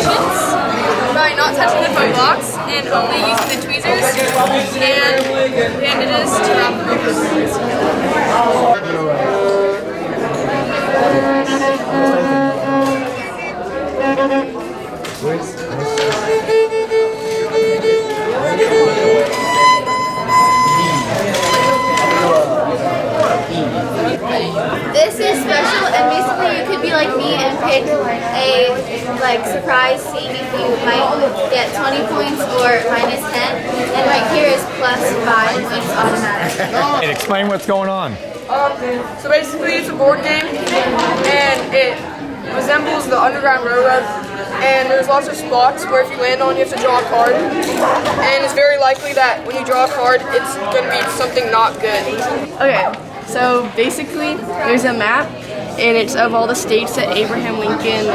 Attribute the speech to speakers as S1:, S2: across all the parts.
S1: patience by not touching the foot blocks and only using the tweezers and bandages to wrap the
S2: This is special, and basically you could be like me and pick a surprise scene. If you might get 20 points or minus 10, and right here is plus 5 points automatic.
S3: Explain what's going on.
S1: So basically it's a board game and it resembles the Underground Railroad, and there's lots of spots where if you land on you have to draw a card, and it's very likely that when you draw a card it's going to be something not good.
S4: Okay, so basically there's a map and it's of all the states that Abraham Lincoln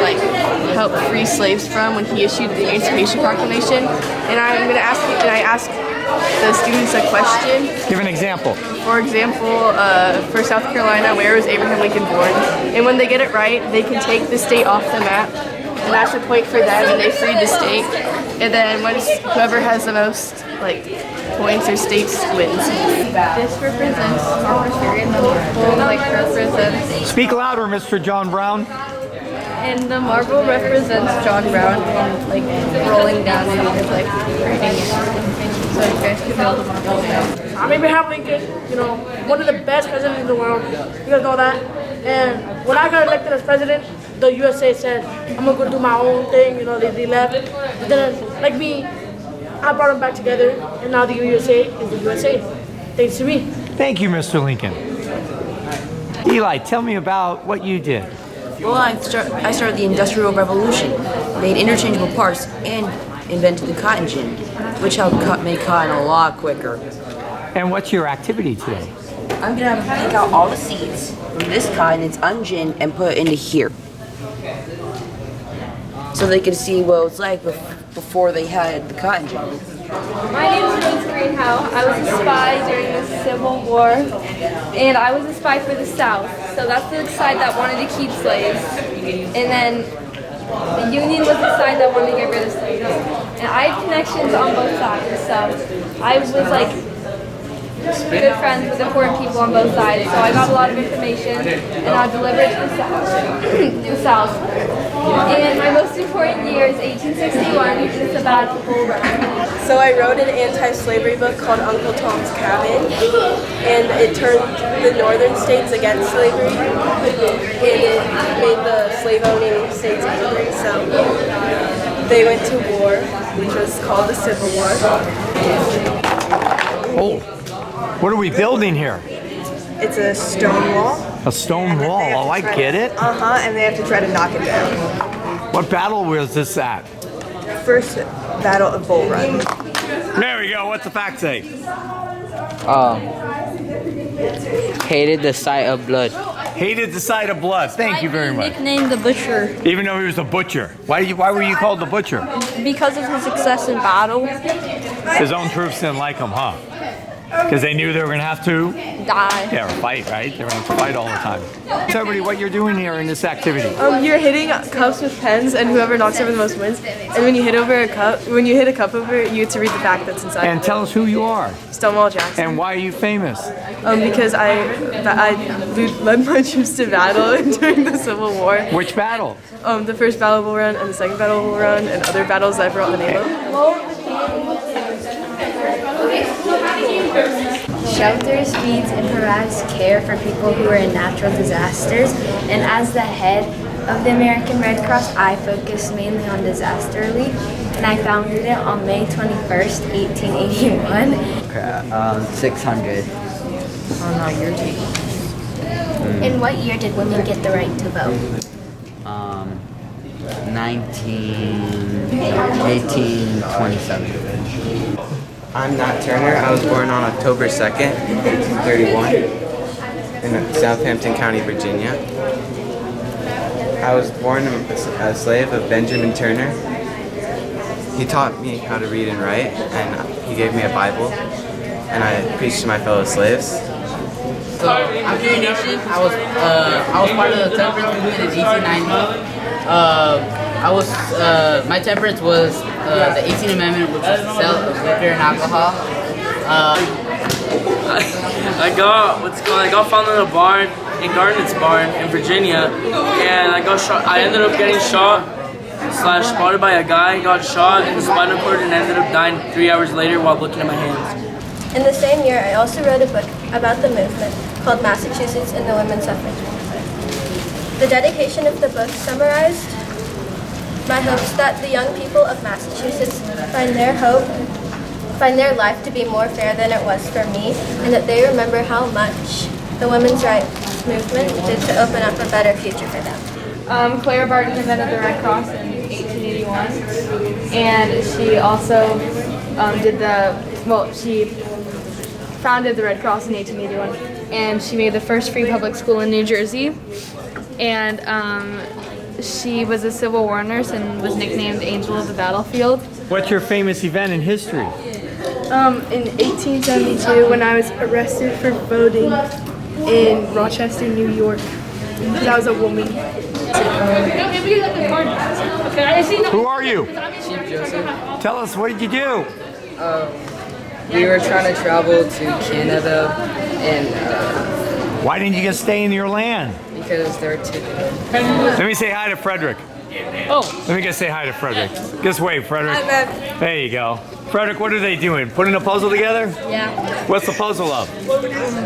S4: helped free slaves from when he issued the Emancipation Proclamation. And I'm going to ask you, and I ask the students a question.
S3: Give an example.
S4: For example, for South Carolina, where was Abraham Lincoln born? And when they get it right, they can take the state off the map, and that's a point for them, and they freed the state. And then once whoever has the most points or states wins. This represents Harper and the marble represents.
S3: Speak louder, Mr. John Brown.
S4: And the marble represents John Brown and rolling down and writing it. So you guys can build the marble down.
S5: I'm Abraham Lincoln, one of the best presidents in the world. You guys know that. And when I got elected as president, the USA said, I'm gonna go do my own thing, they left. But then, like me, I brought them back together, and now the USA is the USA. Thanks to me.
S3: Thank you, Mr. Lincoln. Eli, tell me about what you did.
S6: Well, I started the Industrial Revolution, made interchangeable parts, and invented the cotton gin, which helped make cotton a lot quicker.
S3: And what's your activity today?
S6: I'm gonna have to take out all the seeds from this cotton, it's unginned, and put it into here. So they can see what it was like before they had the cotton gin.
S7: My name is Rose Greenhow. I was a spy during the Civil War, and I was a spy for the South. So that's the side that wanted to keep slaves. And then the Union was the side that wanted to get rid of slaves. And I had connections on both sides. So I was good friends with important people on both sides. So I got a lot of information, and I delivered it to the South. the South. And my most important year is 1861, which is the Battle of Bull Run.
S1: So I wrote an anti-slavery book called Uncle Tom's Cabin, and it turned the northern states against slavery, and it made the slave-owning states angry, so they went to war, which was called the Civil War.
S3: Oh, what are we building here?
S1: It's a stone wall.
S3: A stone wall, oh, I get it.
S1: And they have to try to knock it down.
S3: What battle was this at?
S1: First Battle of Bull Run.
S3: There we go, what's the fact say?
S8: Hated the sight of blood.
S3: Hated the sight of blood, thank you very much.
S7: Nicknamed the Butcher
S3: Even though he was a butcher. Why were you called the butcher?
S7: because of his success in battle.
S3: His own troops didn't like him, huh? Because they knew they were going to have to
S7: Die.
S3: or fight, right? They were going to have to fight all the time. Tell everybody what you're doing here in this activity.
S4: You're hitting cups with pens, and whoever knocks over the most wins. And when you hit a cup over it, you get to read the fact that's inside.
S3: And tell us who you are
S4: Stonewall Jackson.
S3: and why are you famous?
S4: Because I led my troops to battle during the Civil War.
S3: Which battle?
S4: The first Battle of Bull Run and the second Battle of Bull Run and other battles that I brought the name of.
S2: Shelters, feeds, and provides care for people who are in natural disasters. And as the head of the American Red Cross, I focus mainly on disaster relief. And I founded it on May 21st, 1881.
S8: 600.
S6: Oh no, your team.
S2: In what year did women get the right to vote?
S8: 1827.
S9: I'm Nat Turner. I was born on October 2nd, 1831 in Southampton County, Virginia. I was born a slave of Benjamin Turner. He taught me how to read and write, and he gave me a Bible, and I preached to my fellow slaves.
S10: So I'm Carrie Nation. I was part of the temperance movement in 1890. My temperance was the 18th Amendment, which was the sale of liquor and alcohol.
S11: I got found in a barn, in Garnet's barn in Virginia, and I got shot. I ended up getting shot / spotted by a guy, got shot in the spinal cord, and ended up dying 3 hours later while looking at my hands.
S12: In the same year, I also wrote a book about the movement called Massachusetts and the Women's Suffrage Movement. The dedication of the book summarized my hopes that the young people of Massachusetts find their life to be more fair than it was for me, and that they remember how much the women's rights movement did to open up a better future for them.
S7: Clara Barton invented the Red Cross in 1881, and she also she founded the Red Cross in 1881, and she made the first free public school in New Jersey, and she was a Civil War nurse and was nicknamed Angel of the Battlefield.
S3: What's your famous event in history?
S4: In 1872, when I was arrested for voting in Rochester, New York, because I was a woman.
S3: Who are you?
S10: Chief Joseph.
S3: Tell us, what did you do?
S10: We were trying to travel to Canada, and
S3: Why didn't you just stay in your land?
S10: because there are two.
S3: Let me say hi to Frederick.
S11: Oh.
S3: Let me just say hi to Frederick. Just wave, Frederick.
S1: Hi, man.
S3: There you go. Frederick, what are they doing? Putting a puzzle together?
S2: Yeah.
S3: What's the puzzle of?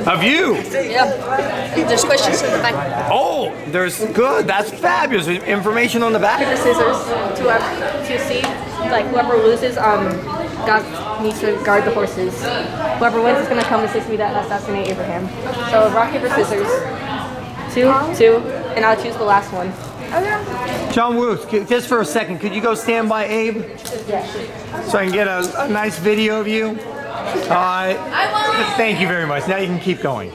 S3: Of you?
S2: Yeah. There's questions in the back.
S3: Oh, there's good. That's fabulous. There's information on the back.
S5: The scissors to see, like whoever loses, needs to guard the horses. Whoever wins is gonna come assist me to assassinate Abraham. So rock, paper, scissors. Two, and I'll choose the last one.
S3: John Woo, just for a second, could you go stand by Abe? So I can get a nice video of you? All right. Thank you very much. Now you can keep going.